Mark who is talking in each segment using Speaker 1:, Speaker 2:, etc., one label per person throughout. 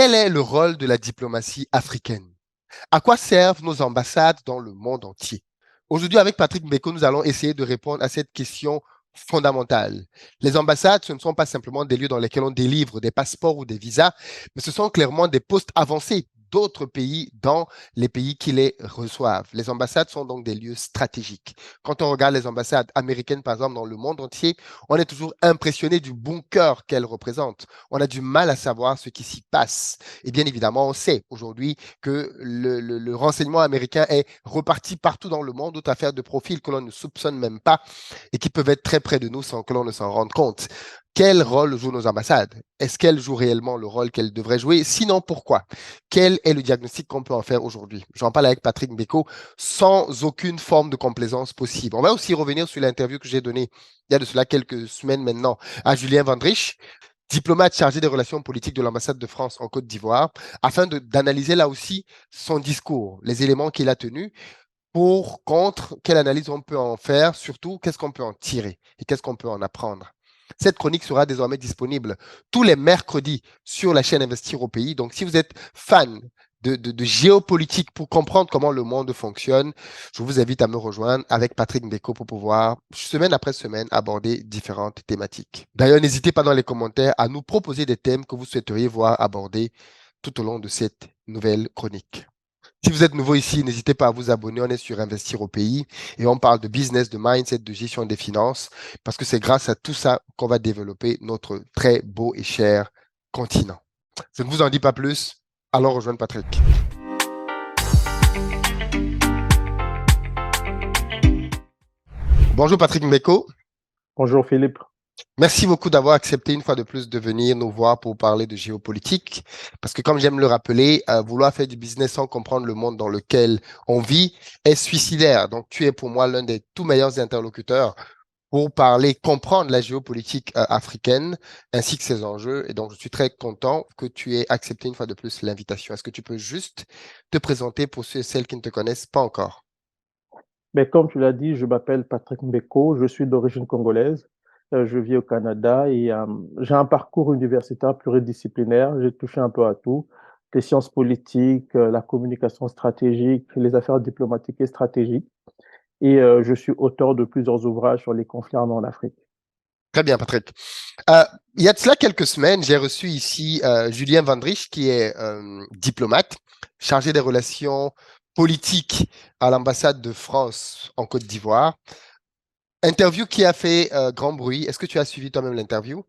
Speaker 1: Quel est le rôle de la diplomatie africaine? À quoi servent nos ambassades dans le monde entier? Aujourd'hui, avec Patrick Mbeko, nous allons essayer de répondre à cette question fondamentale. Les ambassades, ce ne sont pas simplement des lieux dans lesquels on délivre des passeports ou des visas, mais ce sont clairement des postes avancés d'autres pays dans les pays qui les reçoivent. Les ambassades sont donc des lieux stratégiques. Quand on regarde les ambassades américaines, par exemple, dans le monde entier, on est toujours impressionné du bon cœur qu'elles représentent. On a du mal à savoir ce qui s'y passe. Et bien évidemment, on sait aujourd'hui que le renseignement américain est reparti partout dans le monde, d'autres affaires de profils que l'on ne soupçonne même pas et qui peuvent être très près de nous sans que l'on ne s'en rende compte. Quel rôle jouent nos ambassades? Est-ce qu'elles jouent réellement le rôle qu'elles devraient jouer? Sinon, pourquoi? Quel est le diagnostic qu'on peut en faire aujourd'hui? J'en parle avec Patrick Mbeko sans aucune forme de complaisance possible. On va aussi revenir sur l'interview que j'ai donnée il y a de cela quelques semaines maintenant à Julien Vandrich, diplomate chargé des relations politiques de l'ambassade de France en Côte d'Ivoire, afin d'analyser là aussi son discours, les éléments qu'il a tenus, pour, contre, quelle analyse on peut en faire, surtout qu'est-ce qu'on peut en tirer et qu'est-ce qu'on peut en apprendre. Cette chronique sera désormais disponible tous les mercredis sur la chaîne Investir au pays. Donc, si vous êtes fan de géopolitique pour comprendre comment le monde fonctionne, je vous invite à me rejoindre avec Patrick Mbeko pour pouvoir, semaine après semaine, aborder différentes thématiques. D'ailleurs, n'hésitez pas dans les commentaires à nous proposer des thèmes que vous souhaiteriez voir abordés tout au long de cette nouvelle chronique. Si vous êtes nouveau ici, n'hésitez pas à vous abonner. On est sur Investir au pays et on parle de business, de mindset, de gestion des finances parce que c'est grâce à tout ça qu'on va développer notre très beau et cher continent. Je ne vous en dis pas plus. Allons rejoindre Patrick. Bonjour Patrick Mbeko.
Speaker 2: Bonjour Philippe.
Speaker 1: Merci beaucoup d'avoir accepté une fois de plus de venir nous voir pour parler de géopolitique. Parce que comme j'aime le rappeler, vouloir faire du business sans comprendre le monde dans lequel on vit est suicidaire. Donc tu es pour moi l'un des tout meilleurs interlocuteurs pour parler, comprendre la géopolitique africaine ainsi que ses enjeux. Et donc je suis très content que tu aies accepté une fois de plus l'invitation. Est-ce que tu peux juste te présenter pour ceux et celles qui ne te connaissent pas encore?
Speaker 2: Mais comme tu l'as dit, je m'appelle Patrick Mbeko, je suis d'origine congolaise, je vis au Canada et j'ai un parcours universitaire pluridisciplinaire, j'ai touché un peu à tout, les sciences politiques, la communication stratégique, les affaires diplomatiques et stratégiques. Et je suis auteur de plusieurs ouvrages sur les conflits armés en Afrique.
Speaker 1: Très bien, Patrick. Euh, il y a de cela quelques semaines, j'ai reçu ici Julien Vandrich, qui est diplomate, chargé des relations politiques à l'ambassade de France en Côte d'Ivoire. Interview qui a fait grand bruit. Est-ce que tu as suivi toi-même l'interview?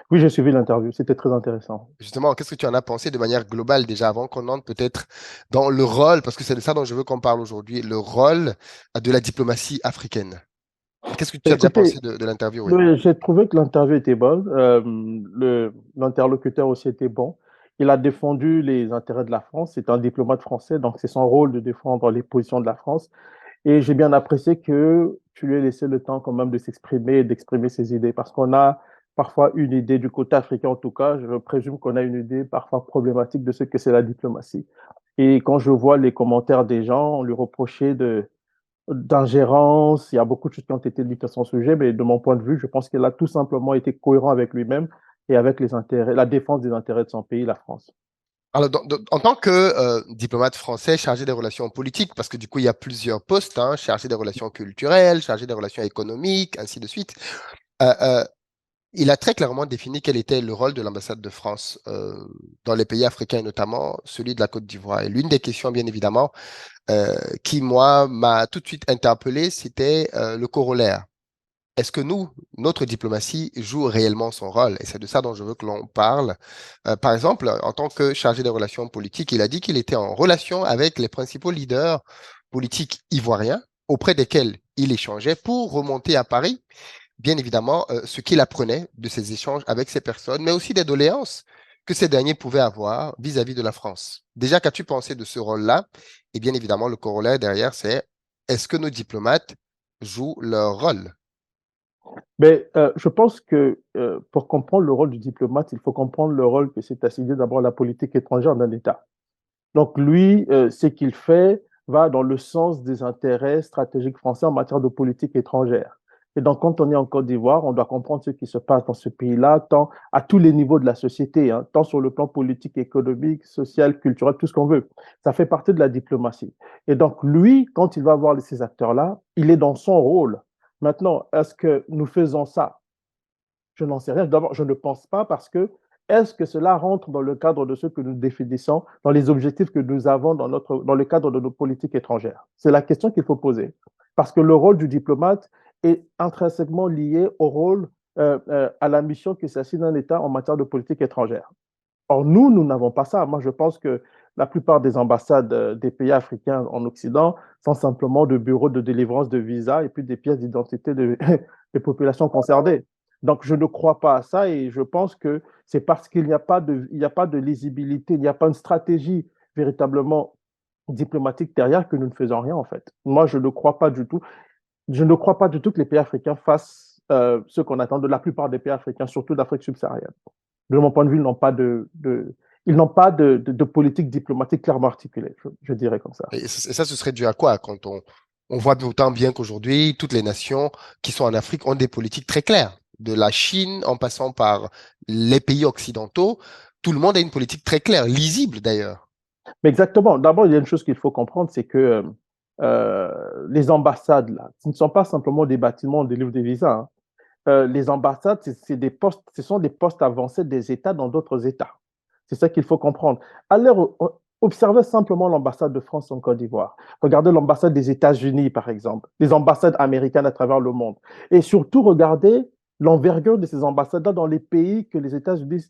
Speaker 2: Oui, j'ai suivi l'interview, c'était très intéressant.
Speaker 1: Justement, qu'est-ce que tu en as pensé de manière globale déjà avant qu'on entre peut-être dans le rôle, parce que c'est de ça dont je veux qu'on parle aujourd'hui, le rôle de la diplomatie africaine. Qu'est-ce que tu
Speaker 2: Ben,
Speaker 1: as déjà pensé
Speaker 2: écoutez,
Speaker 1: de l'interview? Oui.
Speaker 2: oui, j'ai trouvé que l'interview était bonne. L'interlocuteur aussi était bon. Il a défendu les intérêts de la France. C'est un diplomate français, donc c'est son rôle de défendre les positions de la France. Et j'ai bien apprécié que tu lui aies laissé le temps quand même de s'exprimer et d'exprimer ses idées, parce qu'on a parfois une idée du côté africain, en tout cas, je présume qu'on a une idée parfois problématique de ce que c'est la diplomatie. Et quand je vois les commentaires des gens, on lui reprochait d'ingérence. Il y a beaucoup de choses qui ont été dites à son sujet, mais de mon point de vue, je pense qu'il a tout simplement été cohérent avec lui-même et avec les intérêts, la défense des intérêts de son pays, la France.
Speaker 1: Alors, en tant que diplomate français chargé des relations politiques, parce que du coup, il y a plusieurs postes, hein, chargé des relations culturelles, chargé des relations économiques, ainsi de suite, euh, euh, il a très clairement défini quel était le rôle de l'ambassade de France dans les pays africains, et notamment celui de la Côte d'Ivoire. Et l'une des questions, bien évidemment, qui, moi, m'a tout de suite interpellé, c'était le corollaire. Est-ce que nous, notre diplomatie joue réellement son rôle? Et c'est de ça dont je veux que l'on parle. Par exemple, en tant que chargé des relations politiques, il a dit qu'il était en relation avec les principaux leaders politiques ivoiriens auprès desquels il échangeait pour remonter à Paris, bien évidemment, ce qu'il apprenait de ces échanges avec ces personnes, mais aussi des doléances que ces derniers pouvaient avoir vis-à-vis de la France. Déjà, qu'as-tu pensé de ce rôle-là? Et bien évidemment, le corollaire derrière, c'est est-ce que nos diplomates jouent leur rôle?
Speaker 2: Mais je pense que pour comprendre le rôle du diplomate, il faut comprendre le rôle que s'est assigné d'abord la politique étrangère d'un État. Donc lui, ce qu'il fait va dans le sens des intérêts stratégiques français en matière de politique étrangère. Et donc, quand on est en Côte d'Ivoire, on doit comprendre ce qui se passe dans ce pays-là, tant à tous les niveaux de la société, hein, tant sur le plan politique, économique, social, culturel, tout ce qu'on veut. Ça fait partie de la diplomatie. Et donc, lui, quand il va voir ces acteurs-là, il est dans son rôle. Maintenant, est-ce que nous faisons ça? Je n'en sais rien. D'abord, je ne pense pas parce que est-ce que cela rentre dans le cadre de ce que nous définissons, dans les objectifs que nous avons dans le cadre de nos politiques étrangères? C'est la question qu'il faut poser. Parce que le rôle du diplomate est intrinsèquement lié au rôle, à la mission que s'assigne un État en matière de politique étrangère. Or, nous n'avons pas ça. Moi, je pense que la plupart des ambassades des pays africains en Occident sont simplement de bureaux de délivrance de visas et puis des pièces d'identité des populations concernées. Donc, je ne crois pas à ça et je pense que c'est parce qu'il n'y a pas il n'y a pas de lisibilité, il n'y a pas une stratégie véritablement diplomatique derrière que nous ne faisons rien, en fait. Moi, je ne crois pas du tout. Je ne crois pas du tout que les pays africains fassent ce qu'on attend de la plupart des pays africains, surtout d'Afrique subsaharienne. De mon point de vue, ils n'ont pas de politique diplomatique clairement articulée, je dirais comme ça.
Speaker 1: Et ça, ce serait dû à quoi quand on voit autant bien qu'aujourd'hui, toutes les nations qui sont en Afrique ont des politiques très claires. De la Chine en passant par les pays occidentaux, tout le monde a une politique très claire, lisible d'ailleurs.
Speaker 2: Mais exactement. D'abord, il y a une chose qu'il faut comprendre, c'est que les ambassades, là, ce ne sont pas simplement des bâtiments, des livres de visas, hein. Les ambassades, c'est des postes, ce sont des postes avancés des États dans d'autres États. C'est ça qu'il faut comprendre. Allez observez simplement l'ambassade de France en Côte d'Ivoire. Regardez l'ambassade des États-Unis, par exemple, les ambassades américaines à travers le monde. Et surtout, regardez l'envergure de ces ambassades-là dans les pays que les États-Unis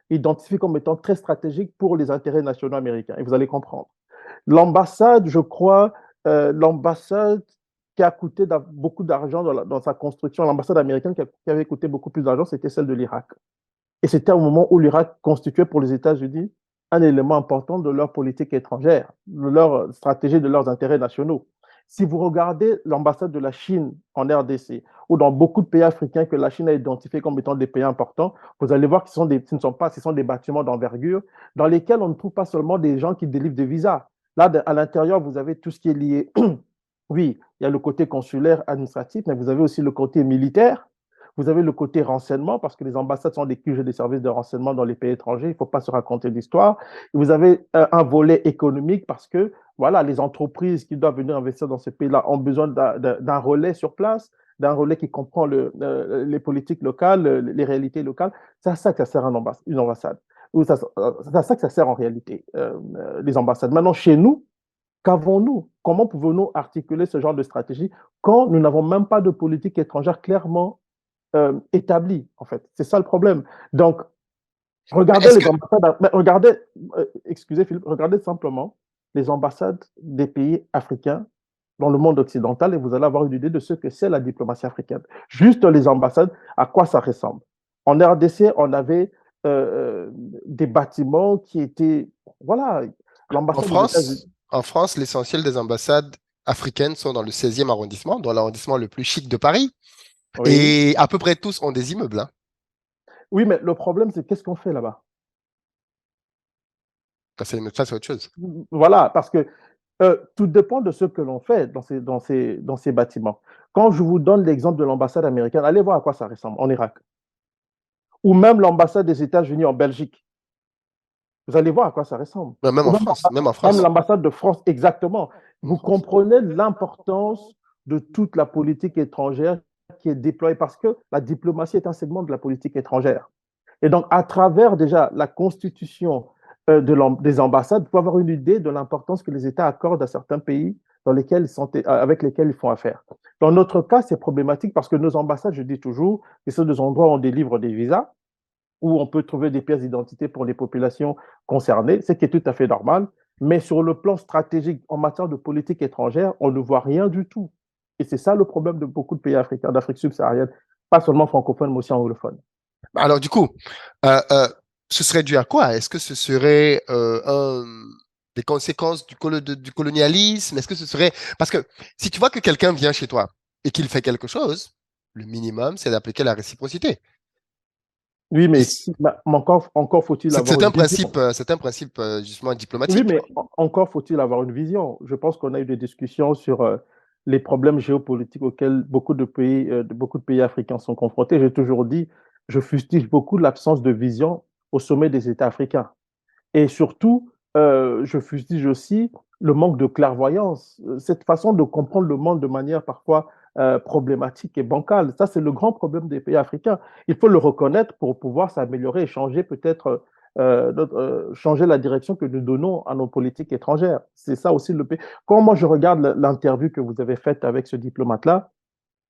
Speaker 2: identifient comme étant très stratégiques pour les intérêts nationaux américains. Et vous allez comprendre. L'ambassade, je crois, l'ambassade qui a coûté beaucoup d'argent dans sa construction, l'ambassade américaine qui avait coûté beaucoup plus d'argent, c'était celle de l'Irak. Et c'était au moment où l'Irak constituait pour les États-Unis un élément important de leur politique étrangère, de leur stratégie, de leurs intérêts nationaux. Si vous regardez l'ambassade de la Chine en RDC, ou dans beaucoup de pays africains que la Chine a identifiés comme étant des pays importants, vous allez voir que ce sont des bâtiments d'envergure dans lesquels on ne trouve pas seulement des gens qui délivrent des visas. Là, à l'intérieur, vous avez tout ce qui est lié. Oui, il y a le côté consulaire administratif, mais vous avez aussi le côté militaire. Vous avez le côté renseignement, parce que les ambassades sont des QG des services de renseignement dans les pays étrangers. Il ne faut pas se raconter d'histoire. Vous avez un volet économique, parce que voilà, les entreprises qui doivent venir investir dans ce pays-là ont besoin d'un relais sur place, d'un relais qui comprend les politiques locales, les réalités locales. C'est à ça que ça sert une ambassade. C'est à ça que ça sert en réalité, les ambassades. Maintenant, chez nous, qu'avons-nous? Comment pouvons-nous articuler ce genre de stratégie quand nous n'avons même pas de politique étrangère clairement établie, en fait? C'est ça le problème. Donc, regardez
Speaker 1: Est-ce
Speaker 2: les
Speaker 1: que,
Speaker 2: ambassades, excusez Philippe, regardez simplement les ambassades des pays africains dans le monde occidental et vous allez avoir une idée de ce que c'est la diplomatie africaine. Juste les ambassades, à quoi ça ressemble. En RDC, on avait des bâtiments qui étaient, voilà,
Speaker 1: en
Speaker 2: l'ambassade des États-Unis.
Speaker 1: France, l'essentiel des ambassades africaines sont dans le 16e arrondissement, dans l'arrondissement le plus chic de Paris.
Speaker 2: Oui.
Speaker 1: Et à peu près tous ont des immeubles, hein.
Speaker 2: Oui, mais le problème, c'est qu'est-ce qu'on fait là-bas?
Speaker 1: Ça, c'est autre chose.
Speaker 2: Voilà, parce que tout dépend de ce que l'on fait dans ces bâtiments. Quand je vous donne l'exemple de l'ambassade américaine, allez voir à quoi ça ressemble en Irak. Ou même l'ambassade des États-Unis en Belgique. Vous allez voir à quoi ça ressemble.
Speaker 1: Même
Speaker 2: Ou
Speaker 1: en France, même en
Speaker 2: même
Speaker 1: France.
Speaker 2: l'ambassade de France, exactement.
Speaker 1: Même en
Speaker 2: Vous
Speaker 1: France.
Speaker 2: comprenez l'importance de toute la politique étrangère qui est déployée parce que la diplomatie est un segment de la politique étrangère. Et donc, à travers déjà la constitution des ambassades, vous pouvez avoir une idée de l'importance que les États accordent à certains pays avec lesquels ils font affaire. Dans notre cas, c'est problématique parce que nos ambassades, je dis toujours, ce sont des endroits où on délivre des visas, où on peut trouver des pièces d'identité pour les populations concernées, ce qui est tout à fait normal. Mais sur le plan stratégique, en matière de politique étrangère, on ne voit rien du tout. Et c'est ça le problème de beaucoup de pays africains, d'Afrique subsaharienne, pas seulement francophones, mais aussi anglophones.
Speaker 1: Alors, du coup, euh, euh, ce serait dû à quoi? Est-ce que ce serait des conséquences du colonialisme? Est-ce que ce serait... Parce que si tu vois que quelqu'un vient chez toi et qu'il fait quelque chose, le minimum, c'est d'appliquer la réciprocité.
Speaker 2: Oui,
Speaker 1: Et
Speaker 2: mais encore faut-il avoir une vision.
Speaker 1: c'est un principe justement
Speaker 2: Oui,
Speaker 1: diplomatique.
Speaker 2: mais encore faut-il avoir une vision. Je pense qu'on a eu des discussions sur les problèmes géopolitiques auxquels beaucoup de pays africains sont confrontés. J'ai toujours dit, je fustige beaucoup l'absence de vision au sommet des États africains. Et surtout, je fustige aussi le manque de clairvoyance, cette façon de comprendre le monde de manière parfois problématique et bancale. Ça, c'est le grand problème des pays africains. Il faut le reconnaître pour pouvoir s'améliorer et changer peut-être, changer la direction que nous donnons à nos politiques étrangères. C'est ça aussi le pays. Quand moi je regarde l'interview que vous avez faite avec ce diplomate-là,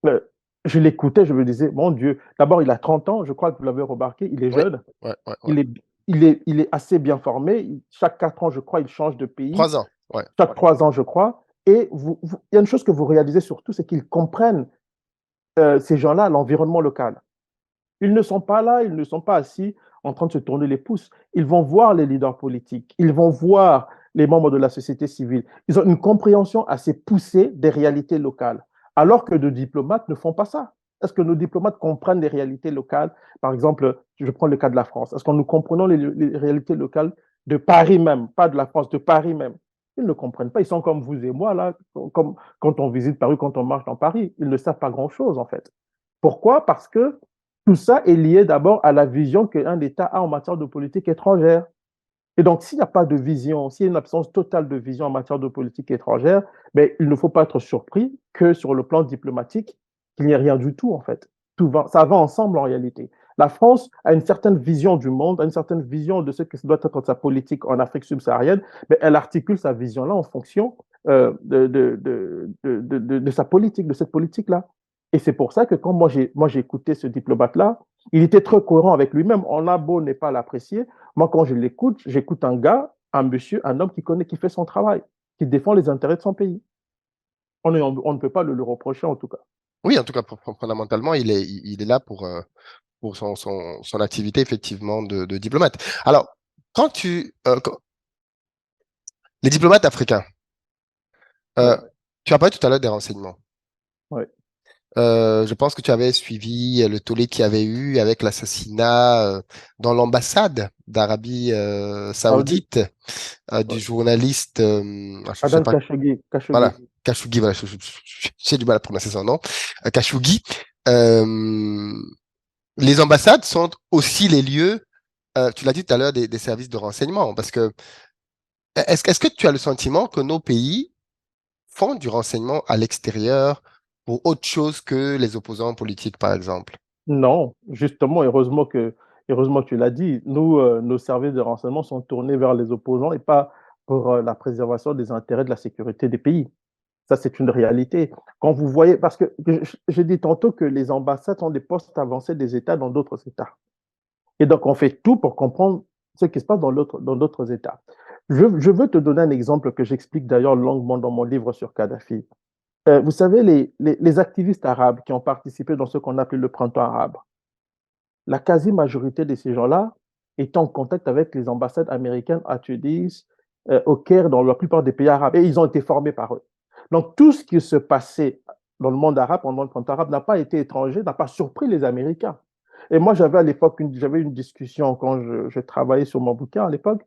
Speaker 2: euh, je l'écoutais, je me disais, mon Dieu, d'abord il a 30 ans, je crois que vous l'avez remarqué, il est
Speaker 1: Oui,
Speaker 2: jeune.
Speaker 1: ouais, ouais, ouais.
Speaker 2: Il est assez bien formé. Chaque 4 ans, je crois, il change de pays.
Speaker 1: 3 ans. Ouais,
Speaker 2: Chaque
Speaker 1: ouais.
Speaker 2: 3 ans, je crois. Et il y a une chose que vous réalisez surtout, c'est qu'ils comprennent, ces gens-là, l'environnement local. Ils ne sont pas là, ils ne sont pas assis en train de se tourner les pouces. Ils vont voir les leaders politiques, ils vont voir les membres de la société civile. Ils ont une compréhension assez poussée des réalités locales, alors que nos diplomates ne font pas ça. Est-ce que nos diplomates comprennent les réalités locales? Par exemple, je prends le cas de la France. Est-ce que nous comprenons les réalités locales de Paris même, pas de la France, de Paris même? Ils ne comprennent pas. Ils sont comme vous et moi, là, comme quand on visite Paris, quand on marche dans Paris. Ils ne savent pas grand-chose, en fait. Pourquoi? Parce que tout ça est lié d'abord à la vision qu'un État a en matière de politique étrangère. Et donc, s'il n'y a pas de vision, s'il y a une absence totale de vision en matière de politique étrangère, ben, il ne faut pas être surpris que sur le plan diplomatique, qu'il n'y ait rien du tout, en fait. Ça va ensemble en réalité. La France a une certaine vision du monde, a une certaine vision de ce que doit être sa politique en Afrique subsaharienne, mais elle articule sa vision-là en fonction de sa politique, de cette politique-là. Et c'est pour ça que quand moi j'ai écouté ce diplomate-là, il était très cohérent avec lui-même. On a beau n'est pas l'apprécier, moi, quand je l'écoute, j'écoute un gars, un monsieur, un homme qui connaît, qui fait son travail, qui défend les intérêts de son pays. On ne peut pas le reprocher, en tout cas.
Speaker 1: Oui, en tout cas, fondamentalement, il est là pour son activité, effectivement, de diplomate. Alors, les diplomates africains,
Speaker 2: Oui,
Speaker 1: euh, tu as parlé tout à l'heure des renseignements.
Speaker 2: oui,
Speaker 1: Je pense que tu avais suivi le tollé qu'il y avait eu avec l'assassinat dans l'ambassade d'Arabie
Speaker 2: Saoudi,
Speaker 1: Saoudite du
Speaker 2: oui.
Speaker 1: journaliste, je sais
Speaker 2: Adan
Speaker 1: pas,
Speaker 2: Khashoggi,
Speaker 1: voilà,
Speaker 2: Khashoggi.
Speaker 1: Khashoggi, voilà, j'ai du mal à prononcer son nom, Khashoggi. Euh, les ambassades sont aussi les lieux, tu l'as dit tout à l'heure, des services de renseignement, parce que est-ce que tu as le sentiment que nos pays font du renseignement à l'extérieur pour autre chose que les opposants politiques, par exemple?
Speaker 2: Non, justement, heureusement que tu l'as dit, nous, nos services de renseignement sont tournés vers les opposants et pas pour la préservation des intérêts de la sécurité des pays. Ça, c'est une réalité. Quand vous voyez, parce que j'ai dit tantôt que les ambassades sont des postes avancés des États dans d'autres États. Et donc, on fait tout pour comprendre ce qui se passe dans d'autres États. Je veux te donner un exemple que j'explique d'ailleurs longuement dans mon livre sur Kadhafi. Vous savez, les activistes arabes qui ont participé dans ce qu'on appelle le printemps arabe, la quasi-majorité de ces gens-là étaient en contact avec les ambassades américaines à Tunis, au Caire, dans la plupart des pays arabes, et ils ont été formés par eux. Donc, tout ce qui se passait dans le monde arabe, pendant le printemps arabe, n'a pas été étranger, n'a pas surpris les Américains. Et moi, j'avais à l'époque, j'avais une discussion quand je travaillais sur mon bouquin à l'époque.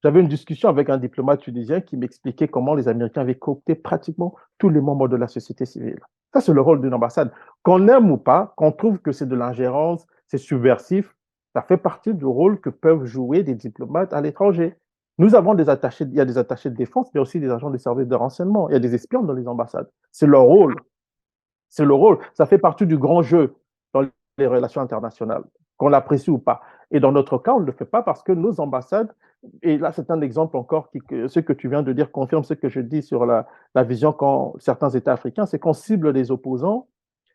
Speaker 2: J'avais une discussion avec un diplomate tunisien qui m'expliquait comment les Américains avaient coopté pratiquement tous les membres de la société civile. Ça, c'est le rôle d'une ambassade. Qu'on aime ou pas, qu'on trouve que c'est de l'ingérence, c'est subversif, ça fait partie du rôle que peuvent jouer des diplomates à l'étranger. Nous avons des attachés, il y a des attachés de défense, mais aussi des agents des services de renseignement. Il y a des espions dans les ambassades. C'est leur rôle. C'est le rôle. Ça fait partie du grand jeu dans les relations internationales, qu'on l'apprécie ou pas. Et dans notre cas, on ne le fait pas parce que nos ambassades, et là c'est un exemple encore, ce que tu viens de dire confirme ce que je dis sur la vision quand certains États africains, c'est qu'on cible les opposants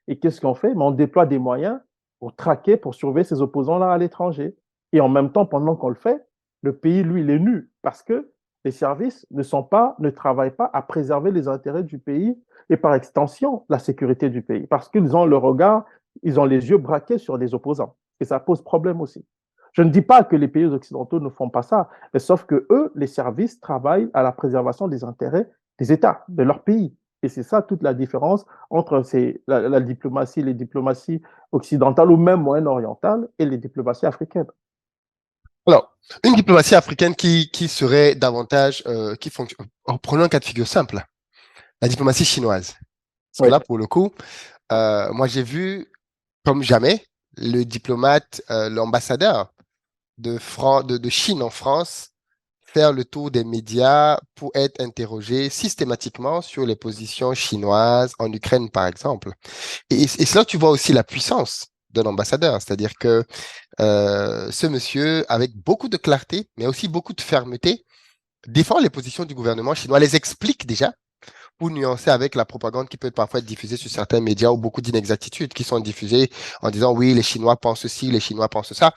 Speaker 2: et qu'est-ce qu'on fait? Mais on déploie des moyens pour traquer, pour surveiller ces opposants-là à l'étranger. Et en même temps, pendant qu'on le fait, le pays, lui, il est nu parce que les services ne travaillent pas à préserver les intérêts du pays et par extension la sécurité du pays parce qu'ils ont le regard, ils ont les yeux braqués sur les opposants. Et ça pose problème aussi. Je ne dis pas que les pays occidentaux ne font pas ça, mais sauf que eux, les services travaillent à la préservation des intérêts des États, de leur pays. Et c'est ça toute la différence entre la diplomatie, les diplomaties occidentales ou même moyen-orientales et les diplomaties africaines.
Speaker 1: Alors, une diplomatie africaine qui serait davantage, qui fonctionne. Prenons un cas de figure simple, la diplomatie chinoise. Parce que
Speaker 2: Oui,
Speaker 1: là, pour le coup, moi, j'ai vu, comme jamais, le diplomate, l'ambassadeur de Chine en France faire le tour des médias pour être interrogé systématiquement sur les positions chinoises en Ukraine, par exemple. Et c'est là que tu vois aussi la puissance d'un ambassadeur, c'est-à-dire que ce monsieur, avec beaucoup de clarté, mais aussi beaucoup de fermeté, défend les positions du gouvernement chinois, les explique déjà pour nuancer avec la propagande qui peut parfois être diffusée sur certains médias ou beaucoup d'inexactitudes qui sont diffusées en disant oui, les Chinois pensent ceci, les Chinois pensent ça.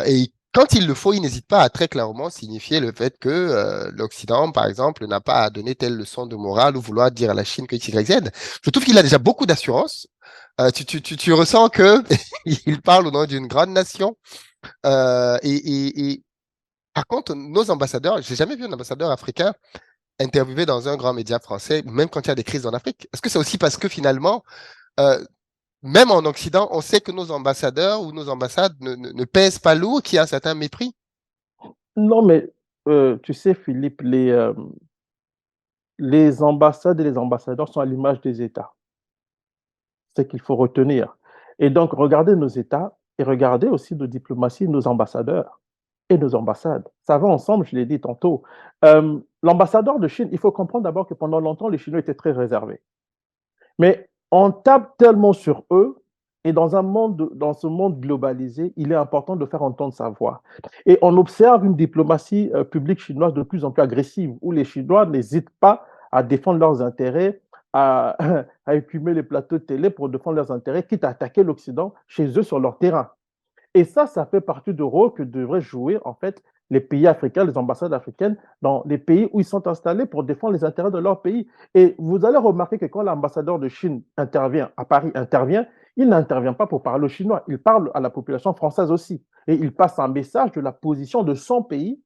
Speaker 1: Et quand il le faut, il n'hésite pas à très clairement signifier le fait que l'Occident, par exemple, n'a pas à donner telle leçon de morale ou vouloir dire à la Chine que XYZ. Je trouve qu'il a déjà beaucoup d'assurance. Tu ressens que il parle au nom d'une grande nation. Et par contre, nos ambassadeurs, j'ai jamais vu un ambassadeur africain interviewé dans un grand média français, même quand il y a des crises en Afrique. Est-ce que c'est aussi parce que finalement, euh, même en Occident, on sait que nos ambassadeurs ou nos ambassades ne pèsent pas lourd, qu'il y a un certain mépris?
Speaker 2: non, mais tu sais, Philippe, les ambassades et les ambassadeurs sont à l'image des États. C'est qu'il faut retenir. Et donc, regardez nos États et regardez aussi nos diplomaties, nos ambassadeurs et nos ambassades. Ça va ensemble, je l'ai dit tantôt. L'ambassadeur de Chine, il faut comprendre d'abord que pendant longtemps, les Chinois étaient très réservés. Mais on tape tellement sur eux, et dans ce monde globalisé, il est important de faire entendre sa voix. Et on observe une diplomatie publique chinoise de plus en plus agressive, où les Chinois n'hésitent pas à défendre leurs intérêts, à, à écumer les plateaux de télé pour défendre leurs intérêts, quitte à attaquer l'Occident chez eux sur leur terrain. Et ça fait partie du rôle que devraient jouer en fait les pays africains, les ambassades africaines dans les pays où ils sont installés pour défendre les intérêts de leur pays. Et vous allez remarquer que quand l'ambassadeur de Chine intervient, à Paris intervient, il n'intervient pas pour parler aux Chinois, il parle à la population française aussi. Et il passe un message de la position de son pays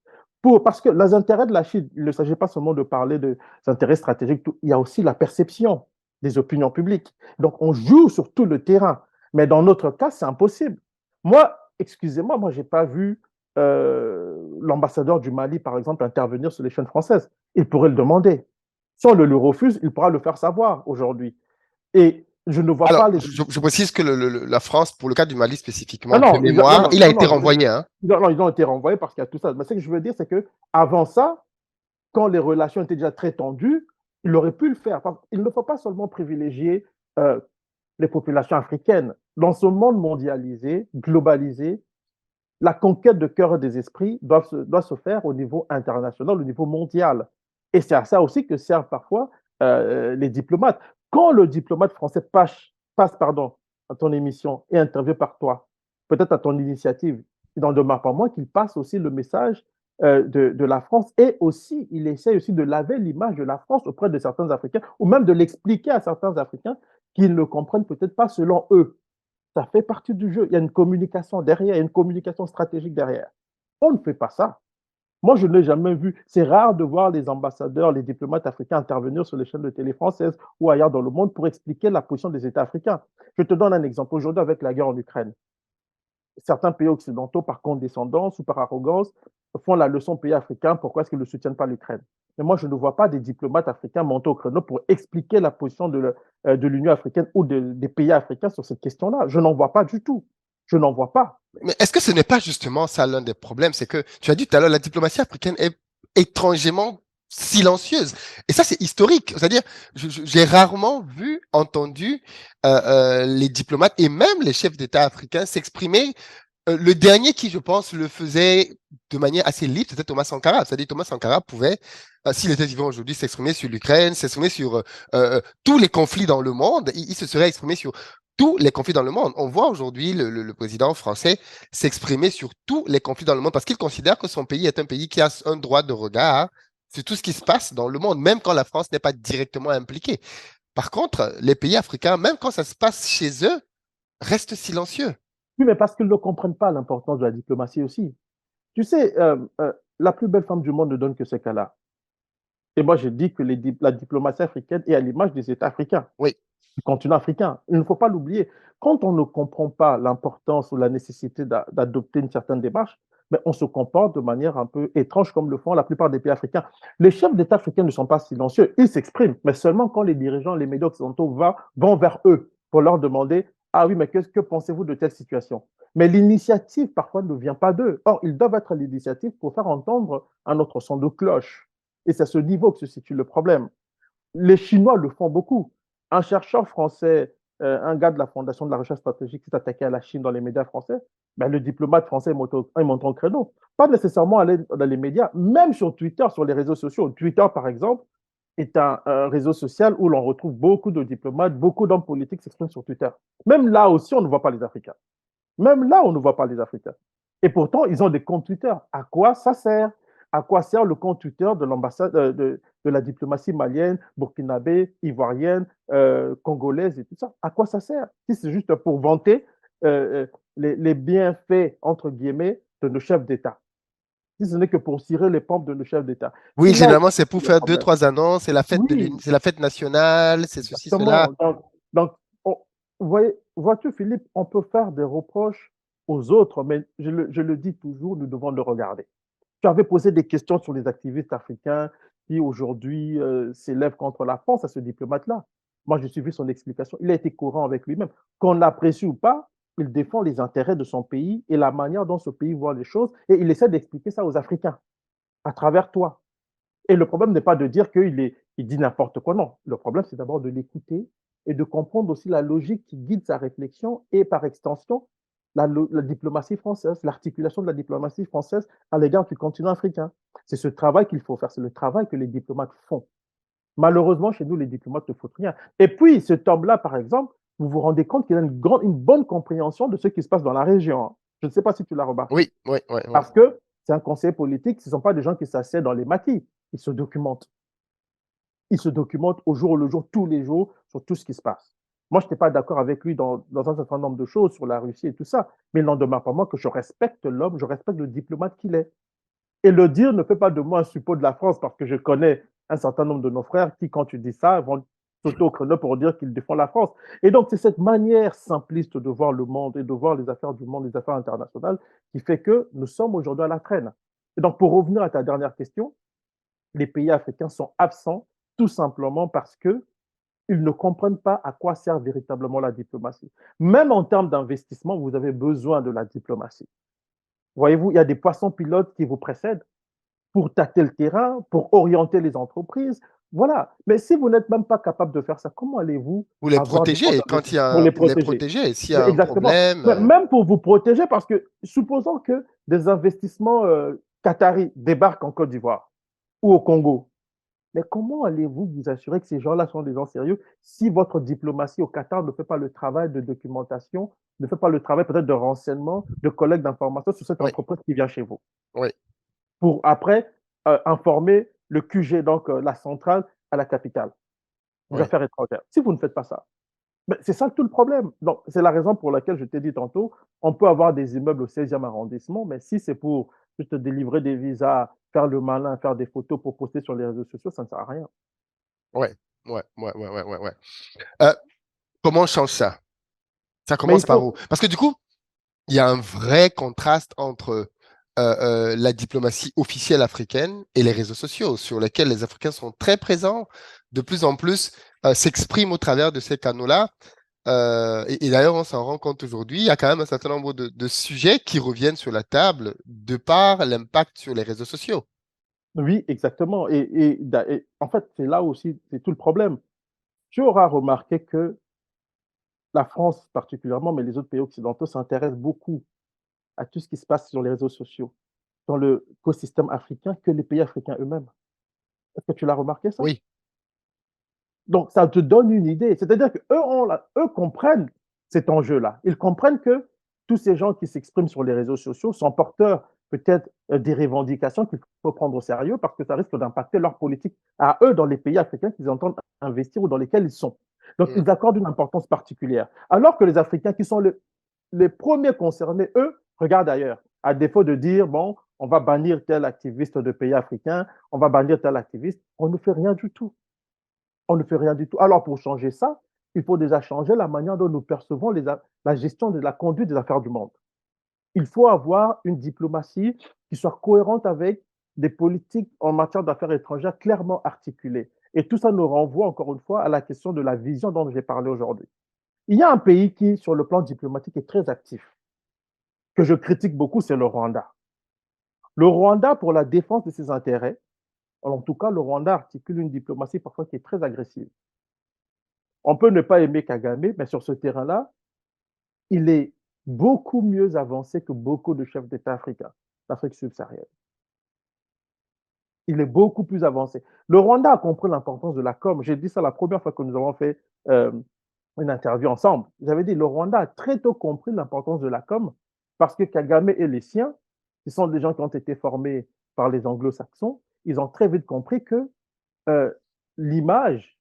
Speaker 2: parce que les intérêts de la Chine, il ne s'agit pas seulement de parler des intérêts stratégiques, il y a aussi la perception des opinions publiques. Donc on joue sur tout le terrain. Mais dans notre cas, c'est impossible. Moi, excusez-moi, moi, je n'ai pas vu l'ambassadeur du Mali, par exemple, intervenir sur les chaînes françaises. Il pourrait le demander. Si on le lui refuse, il pourra le faire savoir aujourd'hui. Et je ne vois
Speaker 1: Alors,
Speaker 2: pas les...
Speaker 1: je précise que la France, pour le cas du Mali
Speaker 2: Ah
Speaker 1: spécifiquement, de
Speaker 2: non, non,
Speaker 1: mémoire,
Speaker 2: non,
Speaker 1: il a
Speaker 2: non,
Speaker 1: été
Speaker 2: non,
Speaker 1: renvoyé, hein.
Speaker 2: non, ils ont été renvoyés parce qu'il y a tout ça. Mais ce que je veux dire, c'est que avant ça, quand les relations étaient déjà très tendues, il aurait pu le faire. Il ne faut pas seulement privilégier euh, les populations africaines. Dans ce monde mondialisé, globalisé, la conquête de cœur et des esprits doit se faire au niveau international, au niveau mondial. Et c'est à ça aussi que servent parfois les diplomates. Quand le diplomate français passe à ton émission et interview par toi, peut-être à ton initiative, il n'en demeure pas moins qu'il passe aussi le message de la France et aussi il essaie aussi de laver l'image de la France auprès de certains Africains ou même de l'expliquer à certains Africains qui ne comprennent peut-être pas selon eux. Ça fait partie du jeu. Il y a une communication derrière, il y a une communication stratégique derrière. On ne fait pas ça. Moi, je ne l'ai jamais vu. C'est rare de voir les ambassadeurs, les diplomates africains intervenir sur les chaînes de télé françaises ou ailleurs dans le monde pour expliquer la position des États africains. Je te donne un exemple. Aujourd'hui, avec la guerre en Ukraine, certains pays occidentaux, par condescendance ou par arrogance, font la leçon aux pays africains pourquoi est-ce qu'ils ne soutiennent pas l'Ukraine. Mais moi, je ne vois pas des diplomates africains monter au créneau pour expliquer la position de l'Union africaine ou des pays africains sur cette question-là. Je n'en vois pas du tout. Je n'en vois pas.
Speaker 1: Mais est-ce que ce n'est pas justement ça l'un des problèmes? C'est que tu as dit tout à l'heure, la diplomatie africaine est étrangement silencieuse. Et ça, c'est historique. C'est-à-dire, j'ai rarement vu, entendu les diplomates et même les chefs d'État africains s'exprimer. Le dernier qui, je pense, le faisait de manière assez libre, c'était Thomas Sankara. C'est-à-dire, Thomas Sankara pouvait, s'il était vivant aujourd'hui, s'exprimer sur l'Ukraine, s'exprimer sur tous les conflits dans le monde. Il se serait exprimé sur tous les conflits dans le monde. On voit aujourd'hui le président français s'exprimer sur tous les conflits dans le monde parce qu'il considère que son pays est un pays qui a un droit de regard sur tout ce qui se passe dans le monde, même quand la France n'est pas directement impliquée. Par contre, les pays africains, même quand ça se passe chez eux, restent silencieux.
Speaker 2: Oui, mais parce qu'ils ne comprennent pas l'importance de la diplomatie aussi. Tu sais, la plus belle femme du monde ne donne que ce qu'elle a. Et moi, je dis que la diplomatie africaine est à l'image des États africains,
Speaker 1: Oui.
Speaker 2: du continent africain. Il ne faut pas l'oublier. Quand on ne comprend pas l'importance ou la nécessité d'adopter une certaine démarche, mais on se comporte de manière un peu étrange comme le font la plupart des pays africains. Les chefs d'État africains ne sont pas silencieux, ils s'expriment, mais seulement quand les dirigeants, les médias occidentaux vont vers eux pour leur demander, ah oui, mais que pensez-vous de telle situation? Mais l'initiative, parfois, ne vient pas d'eux. Or, ils doivent être à l'initiative pour faire entendre un autre son de cloche. Et c'est à ce niveau que se situe le problème. Les Chinois le font beaucoup. Un chercheur français, un gars de la Fondation de la recherche stratégique qui s'est attaqué à la Chine dans les médias français, ben, le diplomate français il monte au créneau. Pas nécessairement aller dans les médias, même sur Twitter, sur les réseaux sociaux. Twitter, par exemple, est un réseau social où l'on retrouve beaucoup de diplomates, beaucoup d'hommes politiques s'expriment sur Twitter. Même là aussi, on ne voit pas les Africains. Même là, on ne voit pas les Africains. Et pourtant, ils ont des comptes Twitter. À quoi ça sert? À quoi sert le compte Twitter de l'ambassade de la diplomatie malienne, burkinabé, ivoirienne, congolaise et tout ça? À quoi ça sert? Si c'est juste pour vanter les bienfaits, entre guillemets, de nos chefs d'État. Si ce n'est que pour cirer les pompes de nos chefs d'État.
Speaker 1: Oui,
Speaker 2: C'est là où
Speaker 1: généralement, c'est pour
Speaker 2: le
Speaker 1: faire deux,
Speaker 2: problème.
Speaker 1: trois annonces. C'est la fête
Speaker 2: Oui,
Speaker 1: c'est la fête nationale, c'est ceci, cela.
Speaker 2: exactement. Donc vois-tu, Philippe, on peut faire des reproches aux autres, mais je le dis toujours, nous devons le regarder. Tu avais posé des questions sur les activistes africains qui aujourd'hui s'élèvent contre la France à ce diplomate-là. Moi, j'ai suivi son explication. Il a été courant avec lui-même. Qu'on l'apprécie ou pas, il défend les intérêts de son pays et la manière dont ce pays voit les choses et il essaie d'expliquer ça aux Africains à travers toi. Et le problème n'est pas de dire il dit n'importe quoi, non. Le problème, c'est d'abord de l'écouter et de comprendre aussi la logique qui guide sa réflexion et par extension, la diplomatie française, l'articulation de la diplomatie française à l'égard du continent africain. C'est ce travail qu'il faut faire, c'est le travail que les diplomates font. Malheureusement, chez nous, les diplomates ne font rien. Et puis, cet homme-là, par exemple, vous vous rendez compte qu'il a une bonne compréhension de ce qui se passe dans la région, hein. Je ne sais pas si tu l'as remarqué.
Speaker 1: Oui, oui, oui, oui.
Speaker 2: Parce que c'est un conseiller politique, ce ne sont pas des gens qui s'assiedent dans les maquis, ils se documentent. Ils se documentent au jour le jour, tous les jours, sur tout ce qui se passe. Moi, je n'étais pas d'accord avec lui dans un certain nombre de choses sur la Russie et tout ça, mais il n'en demeure pas moins que je respecte l'homme, je respecte le diplomate qu'il est. Et le dire ne fait pas de moi un suppôt de la France, parce que je connais un certain nombre de nos frères qui, quand tu dis ça, vont sauter au créneau pour dire qu'ils défendent la France. Et donc, c'est cette manière simpliste de voir le monde et de voir les affaires du monde, les affaires internationales, qui fait que nous sommes aujourd'hui à la traîne. Et donc, pour revenir à ta dernière question, les pays africains sont absents tout simplement parce qu'ils ne comprennent pas à quoi sert véritablement la diplomatie. Même en termes d'investissement, vous avez besoin de la diplomatie. Voyez-vous, il y a des poissons pilotes qui vous précèdent pour tâter le terrain, pour orienter les entreprises. Voilà. Mais si vous n'êtes même pas capable de faire ça, comment allez-vous
Speaker 1: Pour les
Speaker 2: avoir des fonds
Speaker 1: protéger, quand il y
Speaker 2: d'investissement
Speaker 1: a
Speaker 2: pour les
Speaker 1: pour les
Speaker 2: protéger?
Speaker 1: protéger, s'il y
Speaker 2: Mais
Speaker 1: a un
Speaker 2: exactement.
Speaker 1: problème,
Speaker 2: Mais même pour vous protéger, parce que supposons que des investissements qataris débarquent en Côte d'Ivoire ou au Congo. Mais comment allez-vous vous assurer que ces gens-là sont des gens sérieux si votre diplomatie au Qatar ne fait pas le travail de documentation, ne fait pas le travail peut-être de renseignement, de collecte d'informations sur cette
Speaker 1: oui,
Speaker 2: entreprise qui vient chez vous,
Speaker 1: oui,
Speaker 2: pour après informer le QG, donc la centrale, à la capitale des
Speaker 1: oui,
Speaker 2: affaires étrangères. Si vous ne faites pas ça, ben, c'est ça tout le problème. Donc, c'est la raison pour laquelle je t'ai dit tantôt, on peut avoir des immeubles au 16e arrondissement, mais si c'est pour juste délivrer des visas, faire le malin, faire des photos pour poster sur les réseaux sociaux, ça ne sert à rien.
Speaker 1: oui, oui, oui, oui, oui, oui, oui. Euh, comment on change ça? Ça
Speaker 2: Mais il
Speaker 1: commence par où?
Speaker 2: faut,
Speaker 1: Parce que du coup, il y a un vrai contraste entre la diplomatie officielle africaine et les réseaux sociaux, sur lesquels les Africains sont très présents, de plus en plus s'expriment au travers de ces canaux-là. Et d'ailleurs, on s'en rend compte aujourd'hui, il y a quand même un certain nombre de sujets qui reviennent sur la table de par l'impact sur les réseaux sociaux.
Speaker 2: oui, exactement. Et en fait, c'est là aussi, c'est tout le problème. Tu auras remarqué que la France particulièrement, mais les autres pays occidentaux s'intéressent beaucoup à tout ce qui se passe sur les réseaux sociaux, dans l'écosystème africain, que les pays africains eux-mêmes. Est-ce que tu l'as remarqué ça?
Speaker 1: Oui,
Speaker 2: Donc, ça te donne une idée. C'est-à-dire qu'eux comprennent cet enjeu-là. Ils comprennent que tous ces gens qui s'expriment sur les réseaux sociaux sont porteurs peut-être des revendications qu'il faut prendre au sérieux parce que ça risque d'impacter leur politique à eux dans les pays africains qu'ils entendent investir ou dans lesquels ils sont. Donc,
Speaker 1: mm,
Speaker 2: ils accordent une importance particulière. Alors que les Africains qui sont les premiers concernés, eux, regardent ailleurs. À défaut de dire, bon, on va bannir tel activiste de pays africains, on va bannir tel activiste, on ne fait rien du tout. On ne fait rien du tout. Alors, pour changer ça, il faut déjà changer la manière dont nous percevons la gestion de la conduite des affaires du monde. Il faut avoir une diplomatie qui soit cohérente avec des politiques en matière d'affaires étrangères clairement articulées. Et tout ça nous renvoie encore une fois à la question de la vision dont j'ai parlé aujourd'hui. Il y a un pays qui, sur le plan diplomatique, est très actif, que je critique beaucoup, c'est le Rwanda. Le Rwanda, pour la défense de ses intérêts, en tout cas, le Rwanda articule une diplomatie parfois qui est très agressive. On peut ne pas aimer Kagame, mais sur ce terrain-là, il est beaucoup mieux avancé que beaucoup de chefs d'État africains d'Afrique subsaharienne. Il est beaucoup plus avancé. Le Rwanda a compris l'importance de la com. J'ai dit ça la première fois que nous avons fait une interview ensemble. J'avais dit, le Rwanda a très tôt compris l'importance de la com parce que Kagame et les siens, ce sont des gens qui ont été formés par les anglo-saxons, ils ont très vite compris que l'image,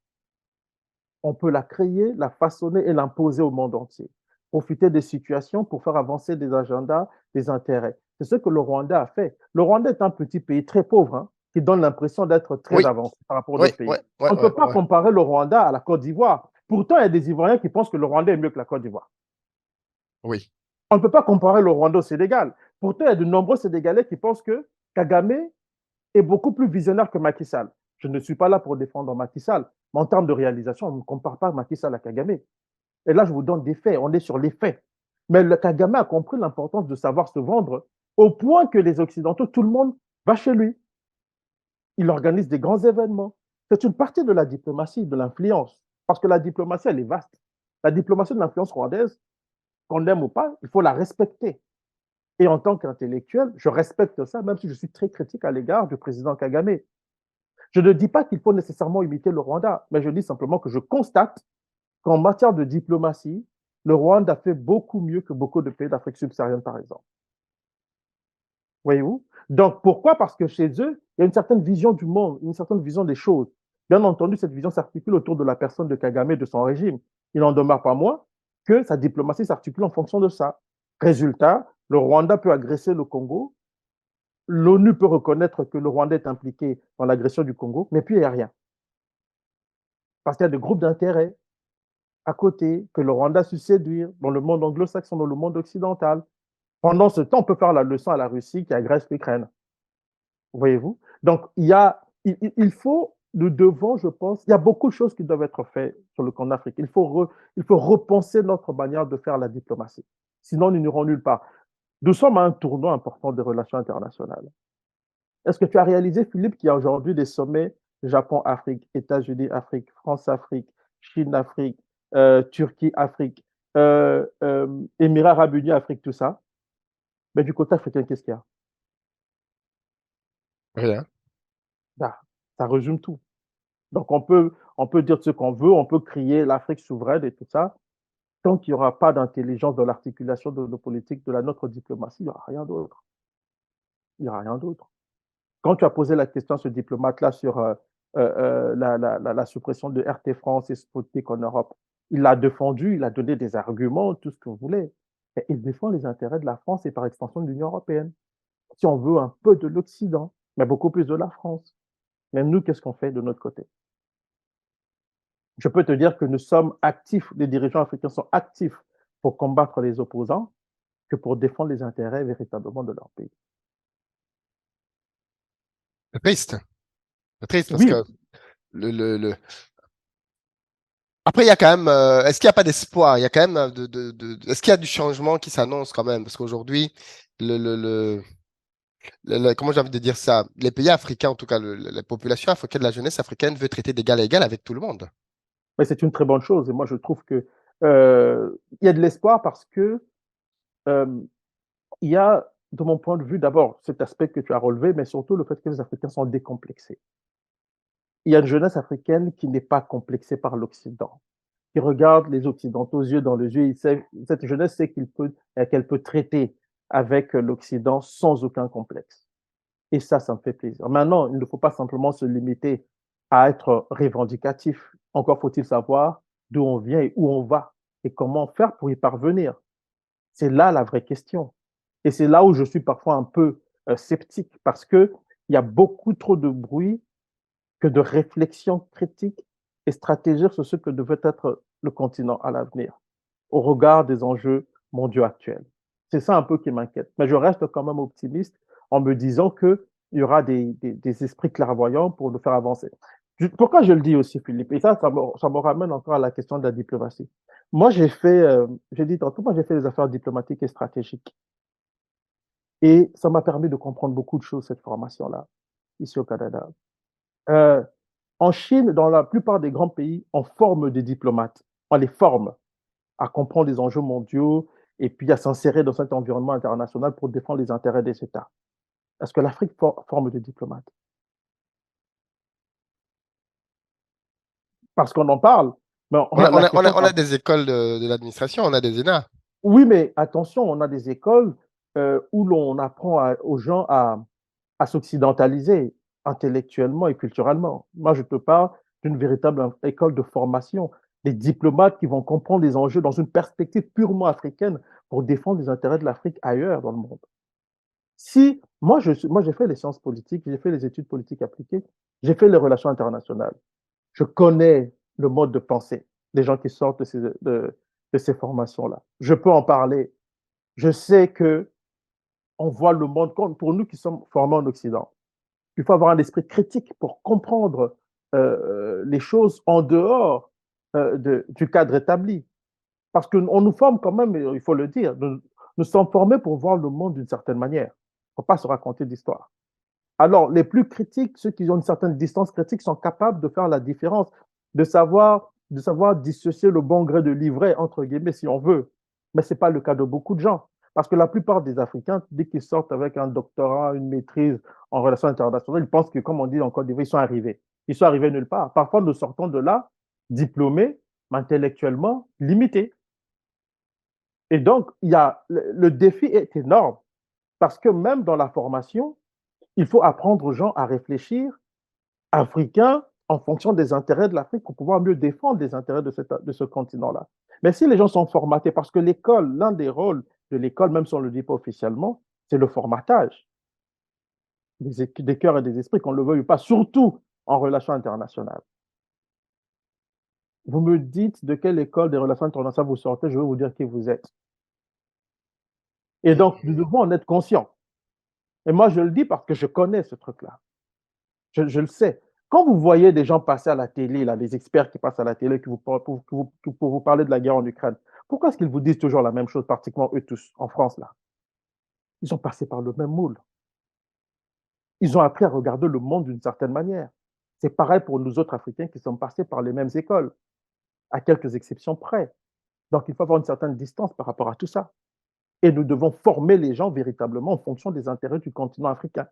Speaker 2: on peut la créer, la façonner et l'imposer au monde entier. Profiter des situations pour faire avancer des agendas, des intérêts. C'est ce que le Rwanda a fait. Le Rwanda est un petit pays très pauvre, hein, qui donne l'impression d'être très
Speaker 1: Oui,
Speaker 2: avancé par rapport à
Speaker 1: oui,
Speaker 2: d'autres pays.
Speaker 1: oui, oui,
Speaker 2: On ne
Speaker 1: oui,
Speaker 2: peut pas
Speaker 1: oui.
Speaker 2: comparer le Rwanda à la Côte d'Ivoire. Pourtant, il y a des Ivoiriens qui pensent que le Rwanda est mieux que la Côte d'Ivoire.
Speaker 1: Oui.
Speaker 2: On ne peut pas comparer le Rwanda au Sénégal. Pourtant, il y a de nombreux Sénégalais qui pensent que Kagame est beaucoup plus visionnaire que Macky Sall. Je ne suis pas là pour défendre Macky Sall, mais en termes de réalisation, on ne compare pas Macky Sall à Kagame. Et là, je vous donne des faits, on est sur les faits. Mais le Kagame a compris l'importance de savoir se vendre au point que les Occidentaux, tout le monde va chez lui. Il organise des grands événements. C'est une partie de la diplomatie, de l'influence. Parce que la diplomatie, elle est vaste. La diplomatie de l'influence rwandaise, qu'on l'aime ou pas, il faut la respecter. Et en tant qu'intellectuel, je respecte ça, même si je suis très critique à l'égard du président Kagame. Je ne dis pas qu'il faut nécessairement imiter le Rwanda, mais je dis simplement que je constate qu'en matière de diplomatie, le Rwanda fait beaucoup mieux que beaucoup de pays d'Afrique subsaharienne, par exemple. Voyez-vous? Donc, pourquoi? Parce que chez eux, il y a une certaine vision du monde, une certaine vision des choses. Bien entendu, cette vision s'articule autour de la personne de Kagame et de son régime. Il n'en demeure pas moins que sa diplomatie s'articule en fonction de ça. Résultat, le Rwanda peut agresser le Congo, l'ONU peut reconnaître que le Rwanda est impliqué dans l'agression du Congo, mais puis il n'y a rien. Parce qu'il y a des groupes d'intérêt à côté, que le Rwanda a su séduire dans le monde anglo-saxon, dans le monde occidental. Pendant ce temps, on peut faire la leçon à la Russie qui agresse l'Ukraine. Voyez-vous? Donc, il faut, nous devons, je pense, il y a beaucoup de choses qui doivent être faites sur le continent africain. Il faut repenser notre manière de faire la diplomatie. Sinon, nous n'irons nulle part. Nous sommes à un tournant important des relations internationales. Est-ce que tu as réalisé, Philippe, qu'il y a aujourd'hui des sommets Japon-Afrique, États-Unis-Afrique, France-Afrique, Chine-Afrique, Turquie-Afrique, Émirats arabes unis Afrique, tout ça? Mais du côté africain, qu'est-ce qu'il y a?
Speaker 1: Rien.
Speaker 2: Bah, ça résume tout. Donc, on peut dire ce qu'on veut, on peut crier l'Afrique souveraine et tout ça. Tant qu'il n'y aura pas d'intelligence dans l'articulation de nos politiques, de notre diplomatie, il n'y aura rien d'autre. Il n'y aura rien d'autre. Quand tu as posé la question à ce diplomate-là sur la suppression de RT France et Sputnik en Europe, il l'a défendu, il a donné des arguments, tout ce que vous voulez. Mais il défend les intérêts de la France et par extension de l'Union européenne. Si on veut un peu de l'Occident, mais beaucoup plus de la France. Même nous, qu'est-ce qu'on fait de notre côté? Je peux te dire que nous sommes actifs, les dirigeants africains sont actifs pour combattre les opposants que pour défendre les intérêts véritablement de leur pays.
Speaker 1: C'est triste. C'est triste parce
Speaker 2: Oui,
Speaker 1: que après, il y a quand même. Est-ce qu'il n'y a pas d'espoir? Il y a quand même est-ce qu'il y a du changement qui s'annonce quand même? Parce qu'aujourd'hui, le, le, le, comment j'ai envie de dire ça? Les pays africains, en tout cas, la population africaine, la jeunesse africaine veut traiter d'égal à égal avec tout le monde.
Speaker 2: mais c'est une très bonne chose. Et moi, je trouve que il y a de l'espoir parce que euh, il y a, de mon point de vue, d'abord cet aspect que tu as relevé, mais surtout le fait que les Africains sont décomplexés. Il y a une jeunesse africaine qui n'est pas complexée par l'Occident, qui regarde les Occidentaux yeux dans les yeux. Cette jeunesse sait qu'elle peut traiter avec l'Occident sans aucun complexe. Et ça me fait plaisir. Maintenant, il ne faut pas simplement se limiter à être revendicatif. Encore faut-il savoir d'où on vient et où on va et comment faire pour y parvenir. C'est là la vraie question. Et c'est là où je suis parfois un peu sceptique parce qu'il y a beaucoup trop de bruit que de réflexion critique et stratégique sur ce que devait être le continent à l'avenir au regard des enjeux mondiaux actuels. C'est ça un peu qui m'inquiète. Mais je reste quand même optimiste en me disant qu'il y aura des esprits clairvoyants pour nous faire avancer. Pourquoi je le dis aussi, Philippe? Et ça me ramène encore à la question de la diplomatie. Moi, j'ai dit tantôt, moi, j'ai fait des affaires diplomatiques et stratégiques. Et ça m'a permis de comprendre beaucoup de choses, cette formation-là, ici au Canada. Euh, En Chine, dans la plupart des grands pays, on forme des diplomates. On les forme à comprendre les enjeux mondiaux et puis à s'insérer dans cet environnement international pour défendre les intérêts des États. Est-ce que l'Afrique forme des diplomates? Parce qu'on en parle, mais la question,
Speaker 1: On a des écoles de l'administration, on a des ENA.
Speaker 2: oui, mais attention, on a des écoles où l'on apprend aux gens à s'occidentaliser intellectuellement et culturellement. Moi, je te parle d'une véritable école de formation, des diplomates qui vont comprendre les enjeux dans une perspective purement africaine pour défendre les intérêts de l'Afrique ailleurs dans le monde. Si moi j'ai fait les sciences politiques, j'ai fait les études politiques appliquées, j'ai fait les relations internationales. Je connais le mode de pensée des gens qui sortent de ces formations-là. Je peux en parler. Je sais que on voit le monde comme pour nous qui sommes formés en Occident. Il faut avoir un esprit critique pour comprendre les choses en dehors du cadre établi. Parce qu'on nous forme quand même, il faut le dire, nous sommes formés pour voir le monde d'une certaine manière. Il ne faut pas se raconter d'histoire. Alors, les plus critiques, ceux qui ont une certaine distance critique, sont capables de faire la différence, de savoir dissocier le bon gré de l'ivraie, entre guillemets, si on veut. Mais ce n'est pas le cas de beaucoup de gens. Parce que la plupart des Africains, dès qu'ils sortent avec un doctorat, une maîtrise en relations internationales, ils pensent que, comme on dit en Côte d'Ivoire, ils sont arrivés. Ils sont arrivés nulle part. Parfois, nous sortons de là, diplômés, mais intellectuellement limités. Et donc, le défi est énorme. Parce que même dans la formation, il faut apprendre aux gens à réfléchir africains en fonction des intérêts de l'Afrique pour pouvoir mieux défendre les intérêts de ce continent-là. Mais si les gens sont formatés, parce que l'école, l'un des rôles de l'école, même si on ne le dit pas officiellement, c'est le formatage des cœurs et des esprits, qu'on ne le veuille pas, surtout en relations internationales. Vous me dites de quelle école des relations internationales vous sortez, je vais vous dire qui vous êtes. Et donc, nous devons en être conscients. Et moi, je le dis parce que je connais ce truc-là. Je le sais. Quand vous voyez des gens passer à la télé, là, des experts qui passent à la télé pour vous parler de la guerre en Ukraine, pourquoi est-ce qu'ils vous disent toujours la même chose, pratiquement eux tous, en France, là? Ils ont passé par le même moule. Ils ont appris à regarder le monde d'une certaine manière. C'est pareil pour nous autres Africains qui sommes passés par les mêmes écoles, à quelques exceptions près. Donc, il faut avoir une certaine distance par rapport à tout ça. Et nous devons former les gens véritablement en fonction des intérêts du continent africain.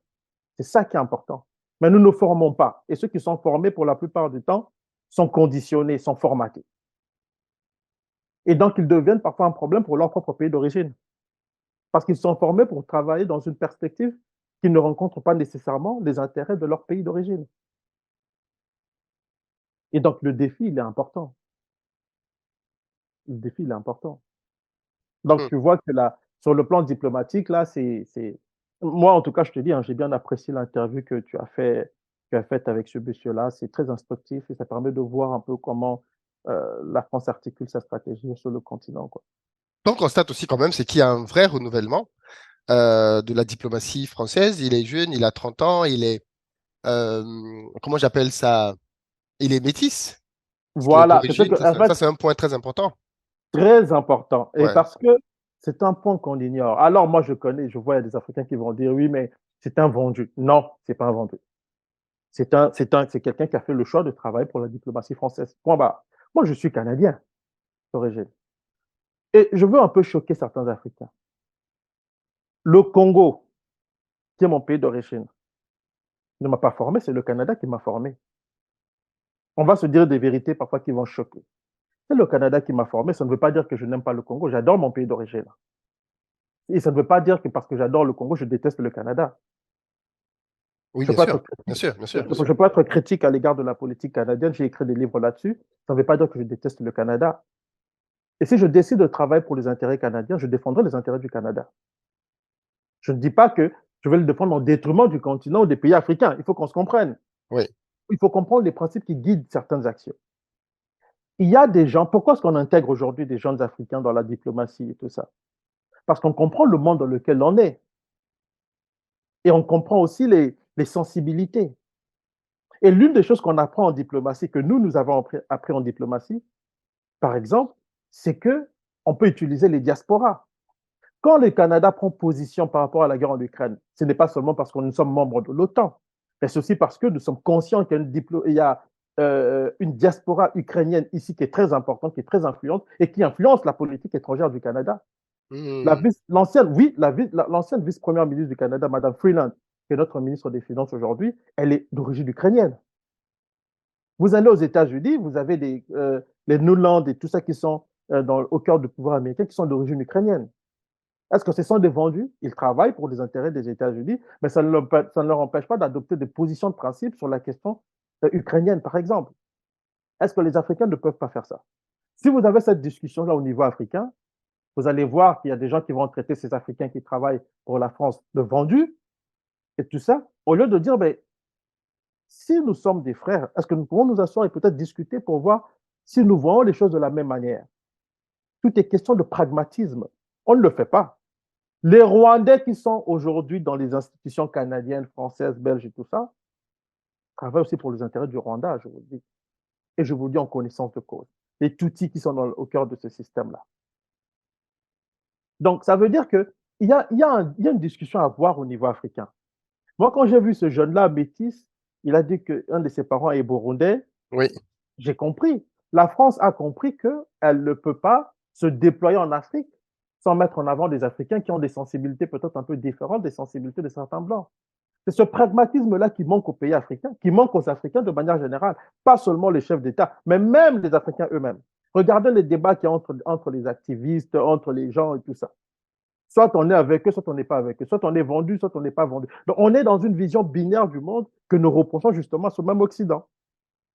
Speaker 2: C'est ça qui est important. Mais nous ne formons pas. Et ceux qui sont formés, pour la plupart du temps, sont conditionnés, sont formatés. Et donc, ils deviennent parfois un problème pour leur propre pays d'origine. Parce qu'ils sont formés pour travailler dans une perspective qui ne rencontre pas nécessairement les intérêts de leur pays d'origine. Et donc, le défi, il est important. Le défi, il est important. Donc,
Speaker 1: Hmm.
Speaker 2: tu vois que là, sur le plan diplomatique, là, moi, en tout cas, je te dis, hein, j'ai bien apprécié l'interview que tu as faite avec ce monsieur-là. C'est très instructif et ça permet de voir un peu comment la France articule sa stratégie sur le continent, quoi.
Speaker 1: Donc, on constate aussi quand même, c'est qu'il y a un vrai renouvellement de la diplomatie française. Il est jeune, il a 30 ans, comment j'appelle ça? Il est métis. Parce qu'il est
Speaker 2: Voilà, c'est ça
Speaker 1: d'origine,
Speaker 2: que, en fait,
Speaker 1: ça c'est un point très important.
Speaker 2: très important. Et
Speaker 1: Ouais.
Speaker 2: parce que c'est un point qu'on ignore. Alors, moi, je vois, il y a des Africains qui vont dire, oui, mais c'est un vendu. Non, c'est pas un vendu. C'est quelqu'un qui a fait le choix de travailler pour la diplomatie française. Point barre. Moi, je suis Canadien d'origine. Et je veux un peu choquer certains Africains. Le Congo, qui est mon pays d'origine, ne m'a pas formé, c'est le Canada qui m'a formé. On va se dire des vérités parfois qui vont choquer. C'est le Canada qui m'a formé, ça ne veut pas dire que je n'aime pas le Congo, j'adore mon pays d'origine. Et ça ne veut pas dire que parce que j'adore le Congo, je déteste le Canada.
Speaker 1: Oui,
Speaker 2: Je
Speaker 1: bien
Speaker 2: peux être
Speaker 1: sûr. Bien
Speaker 2: critique,
Speaker 1: sûr, bien sûr, bien sûr.
Speaker 2: je peux être critique à l'égard de la politique canadienne, j'ai écrit des livres là-dessus, ça ne veut pas dire que je déteste le Canada. Et si je décide de travailler pour les intérêts canadiens, je défendrai les intérêts du Canada. Je ne dis pas que je vais le défendre en détriment du continent ou des pays africains. Il faut qu'on se comprenne.
Speaker 1: Oui.
Speaker 2: Il faut comprendre les principes qui guident certaines actions. Il y a des gens, pourquoi est-ce qu'on intègre aujourd'hui des jeunes Africains dans la diplomatie et tout ça? parce qu'on comprend le monde dans lequel on est et on comprend aussi les sensibilités. Et l'une des choses qu'on apprend en diplomatie, que nous avons appris en diplomatie, par exemple, c'est que on peut utiliser les diasporas. Quand le Canada prend position par rapport à la guerre en Ukraine, ce n'est pas seulement parce que nous sommes membres de l'OTAN, mais c'est aussi parce que nous sommes conscients qu'il y a une diaspora ukrainienne ici qui est très importante, qui est très influente et qui influence la politique étrangère du Canada.
Speaker 1: Hmm.
Speaker 2: L'ancienne vice-première ministre du Canada, Mme Freeland, qui est notre ministre des Finances aujourd'hui, elle est d'origine ukrainienne. Vous allez aux États-Unis, vous avez les Nuland et tout ça qui sont au cœur du pouvoir américain, qui sont d'origine ukrainienne. Est-ce que ce sont des vendus? Ils travaillent pour les intérêts des États-Unis, mais ça ne leur empêche pas d'adopter des positions de principe sur la question ukrainienne, par exemple. Est-ce que les Africains ne peuvent pas faire ça? Si vous avez cette discussion-là au niveau africain, vous allez voir qu'il y a des gens qui vont traiter ces Africains qui travaillent pour la France de vendus et tout ça, au lieu de dire, ben, si nous sommes des frères, est-ce que nous pouvons nous asseoir et peut-être discuter pour voir si nous voyons les choses de la même manière? Tout est question de pragmatisme. On ne le fait pas. Les Rwandais qui sont aujourd'hui dans les institutions canadiennes, françaises, belges et tout ça, travaillent aussi pour les intérêts du Rwanda, je vous le dis. Et je vous le dis en connaissance de cause. Les Tutsis qui sont au cœur de ce système-là. Donc, ça veut dire qu'il y a une discussion à avoir au niveau africain. Moi, quand j'ai vu ce jeune-là, métis, il a dit qu'un de ses parents est burundais.
Speaker 1: Oui.
Speaker 2: J'ai compris. La France a compris qu'elle ne peut pas se déployer en Afrique sans mettre en avant des Africains qui ont des sensibilités peut-être un peu différentes des sensibilités de certains Blancs. C'est ce pragmatisme-là qui manque aux pays africains, qui manque aux Africains de manière générale, pas seulement les chefs d'État, mais même les Africains eux-mêmes. Regardez les débats qu'il y a entre les activistes, entre les gens et tout ça. Soit on est avec eux, soit on n'est pas avec eux. Soit on est vendu, soit on n'est pas vendu. Donc on est dans une vision binaire du monde que nous reprochons justement sur le même Occident.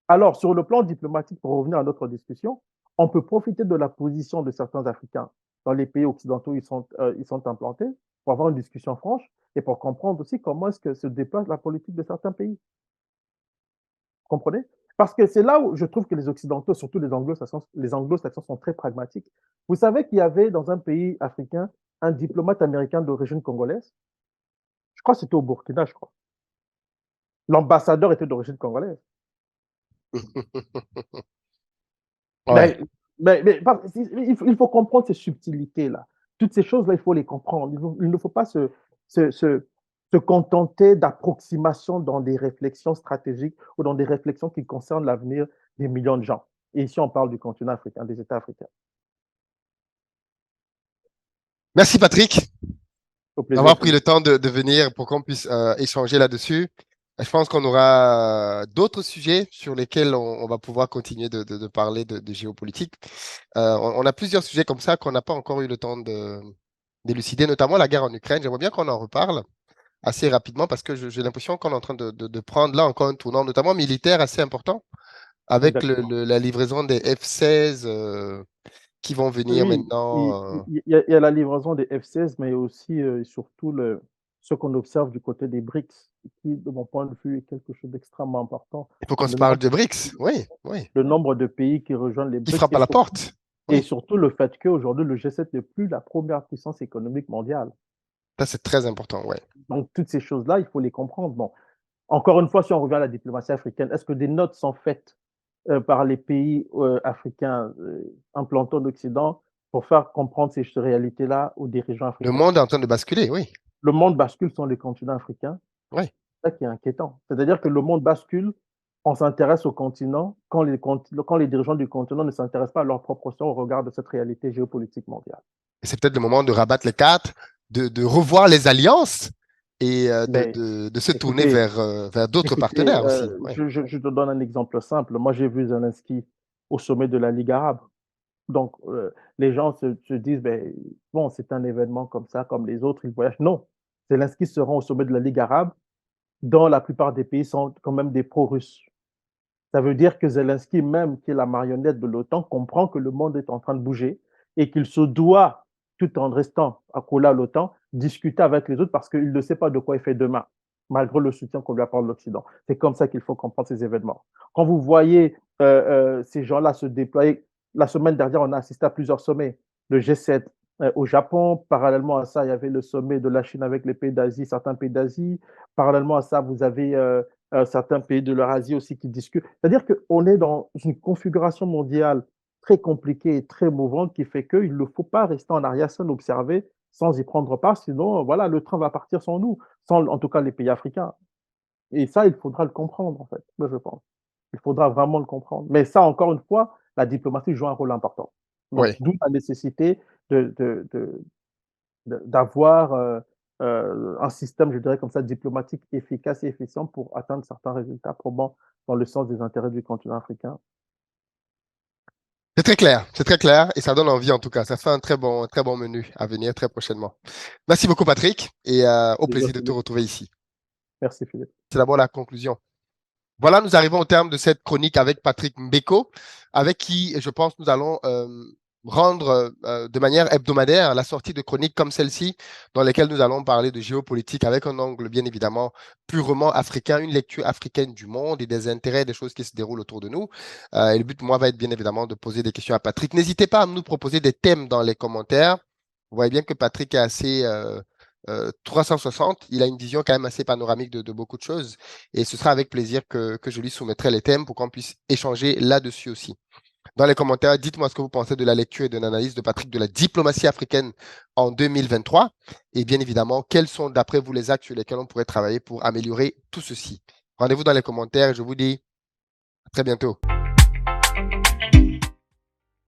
Speaker 2: Alors, sur le plan diplomatique, pour revenir à notre discussion, on peut profiter de la position de certains Africains dans les pays occidentaux où ils sont implantés pour avoir une discussion franche et pour comprendre aussi comment est-ce que se déplace la politique de certains pays. Vous comprenez? Parce que c'est là où je trouve que les Occidentaux, surtout les Anglo-Saxons sont très pragmatiques. Vous savez qu'il y avait dans un pays africain un diplomate américain d'origine congolaise. Je crois que c'était au Burkina, je crois. L'ambassadeur était d'origine congolaise.
Speaker 1: Ouais.
Speaker 2: Il faut comprendre ces subtilités-là. Toutes ces choses-là, il faut les comprendre. Il ne faut pas se contenter d'approximations dans des réflexions stratégiques ou dans des réflexions qui concernent l'avenir des millions de gens. Et ici, on parle du continent africain, des États africains.
Speaker 1: Merci Patrick
Speaker 2: Au plaisir,
Speaker 1: d'avoir pris
Speaker 2: Philippe.
Speaker 1: le temps de venir pour qu'on puisse échanger là-dessus. Je pense qu'on aura d'autres sujets sur lesquels on va pouvoir continuer de parler de géopolitique. On a plusieurs sujets comme ça qu'on n'a pas encore eu le temps d'élucider, notamment la guerre en Ukraine. J'aimerais bien qu'on en reparle assez rapidement parce que j'ai l'impression qu'on est en train de prendre là encore un tournant, notamment militaire assez important, avec
Speaker 2: Exactement.
Speaker 1: la livraison des F-16 qui vont venir
Speaker 2: Oui,
Speaker 1: maintenant.
Speaker 2: il y a la livraison des F-16, mais aussi surtout ce qu'on observe du côté des BRICS, qui, de mon point de vue, est quelque chose d'extrêmement important.
Speaker 1: Il faut qu'on se
Speaker 2: Le
Speaker 1: parle
Speaker 2: nombre,
Speaker 1: de BRICS. Oui, oui.
Speaker 2: le nombre de pays qui rejoignent les
Speaker 1: Qui
Speaker 2: BRICS
Speaker 1: frappe à la porte.
Speaker 2: et
Speaker 1: Oui,
Speaker 2: surtout le fait qu'aujourd'hui, le G7 n'est plus la première puissance économique mondiale.
Speaker 1: ça c'est très important. Ouais.
Speaker 2: Donc, toutes ces choses-là, il faut les comprendre. Bon, encore une fois, si on revient à la diplomatie africaine, est-ce que des notes sont faites par les pays africains implantés en Occident pour faire comprendre ces réalités-là aux dirigeants
Speaker 1: Le
Speaker 2: africains?
Speaker 1: monde est en train de basculer. Oui,
Speaker 2: Le monde bascule sur les continents africains.
Speaker 1: oui.
Speaker 2: C'est ça qui est inquiétant. C'est-à-dire que le monde bascule, on s'intéresse au continent quand les dirigeants du continent ne s'intéressent pas à leur propre sort au regard de cette réalité géopolitique mondiale.
Speaker 1: Et c'est peut-être le moment de rabattre les cartes, de revoir les alliances et
Speaker 2: Mais
Speaker 1: de se tourner
Speaker 2: écoutez,
Speaker 1: vers d'autres
Speaker 2: écoutez
Speaker 1: partenaires aussi. Ouais.
Speaker 2: je te donne un exemple simple. Moi, j'ai vu Zelensky au sommet de la Ligue arabe. Donc, les gens se disent, ben, bon, c'est un événement comme ça, comme les autres, ils voyagent. Non, Zelensky se rend au sommet de la Ligue arabe, dont la plupart des pays sont quand même des pro-russes. Ça veut dire que Zelensky, même qui est la marionnette de l'OTAN, comprend que le monde est en train de bouger et qu'il se doit, tout en restant accolé à l'OTAN, discuter avec les autres parce qu'il ne sait pas de quoi il fait demain, malgré le soutien qu'on lui apporte de l'Occident. C'est comme ça qu'il faut comprendre ces événements. Quand vous voyez ces gens-là se déployer, la semaine dernière, on a assisté à plusieurs sommets, le G7, Au Japon, parallèlement à ça, il y avait le sommet de la Chine avec les pays d'Asie, certains pays d'Asie. Parallèlement à ça, vous avez certains pays de l'Eurasie aussi qui discutent. C'est-à-dire qu'on est dans une configuration mondiale très compliquée et très mouvante qui fait qu'il ne faut pas rester en arrière-scène, observer sans y prendre part, sinon, voilà, le train va partir sans nous, sans en tout cas les pays africains. Et ça, il faudra le comprendre, en fait, moi, je pense. Il faudra vraiment le comprendre. Mais ça, encore une fois, la diplomatie joue un rôle important. Donc,
Speaker 1: Oui.
Speaker 2: d'où la nécessité d'avoir un système, je dirais comme ça, diplomatique efficace et efficient pour atteindre certains résultats probants dans le sens des intérêts du continent africain.
Speaker 1: C'est très clair et ça donne envie en tout cas. Ça fait un très bon menu à venir très prochainement. Merci beaucoup Patrick et au
Speaker 2: Plaisir,
Speaker 1: plaisir de te
Speaker 2: Philippe.
Speaker 1: retrouver ici.
Speaker 2: Merci, Philippe.
Speaker 1: C'est d'abord la conclusion. Voilà, nous arrivons au terme de cette chronique avec Patrick Mbeko, avec qui je pense nous allons rendre de manière hebdomadaire la sortie de chroniques comme celle-ci, dans lesquelles nous allons parler de géopolitique avec un angle bien évidemment purement africain, une lecture africaine du monde et des intérêts des choses qui se déroulent autour de nous. Et le but, moi, va être bien évidemment de poser des questions à Patrick. N'hésitez pas à nous proposer des thèmes dans les commentaires. Vous voyez bien que Patrick est assez 360. Il a une vision quand même assez panoramique de beaucoup de choses. Et ce sera avec plaisir que je lui soumettrai les thèmes pour qu'on puisse échanger là-dessus aussi. Dans les commentaires, dites-moi ce que vous pensez de la lecture et de l'analyse de Patrick de la diplomatie africaine en 2023. Et bien évidemment, quels sont d'après vous les axes sur lesquels on pourrait travailler pour améliorer tout ceci. Rendez-vous dans les commentaires. Je vous dis à très bientôt.